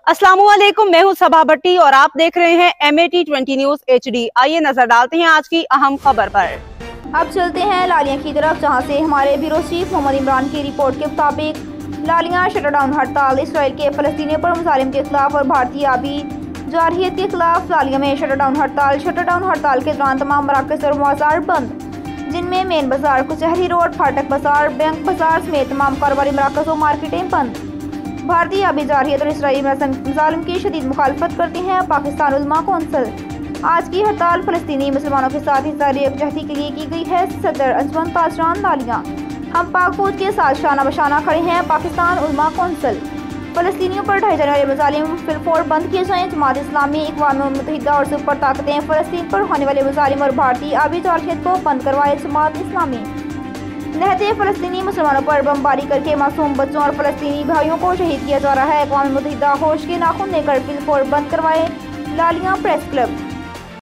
अस्सलामुअलैकुम, मैं हूं सबा भट्टी और आप देख रहे हैं MAT20 न्यूज HD। आइए नजर डालते हैं आज की अहम खबर पर। अब चलते हैं लालिया की तरफ, जहां से हमारे ब्यूरो चीफ मोहम्मद इमरान की रिपोर्ट के मुताबिक लालिया शटरडाउन हड़ताल इसराइल के फलस्तीनियों पर मुजालिम के खिलाफ और भारतीय आबी जारहियत के खिलाफ लालिया में शटरडाउन हड़ताल के दौरान तमाम मराकज़ और बाजार बंद, जिनमें मेन बाजार, कचहरी रोड, फाटक बाजार, बैंक बाजार समेत तमाम कारोबारी मराकज़ और मार्केटें बंद। भारतीय आबी जारहियत और इसराइली मुजालिम की शदीद मुखालफत करती हैं पाकिस्तान उलमा कौंसिल। आज की हड़ताल फलस्तीनी मुसलमानों के साथ इज़हार यकजहती के लिए की गई है। सदर अंजुमन ताजरान लालिया, हम पाक फौज के साथ शाना बशाना खड़े हैं। पाकिस्तान उलमा कौंसिल, फलस्तीनियों पर ढाए जाने वाले मुजालिम फिलफौर बंद किए जाएं। जमात इस्लामी, अक़वाम मुत्तहिदा और सुपर ताकतें फलस्तीन पर होने वाले मुजालिम और भारतीय आबी जारहियत को बंद करवाए। जमात इस्लामी नहते फलस्तीनी मुसलमानों पर बमबारी करके मासूम बच्चों और फलस्तीनी भाइयों को शहीद किया जा रहा है। अक़वाम मुत्तहिदा होश के नाखून लेकर फिलफौर बंद करवाए। लालिया प्रेस क्लब।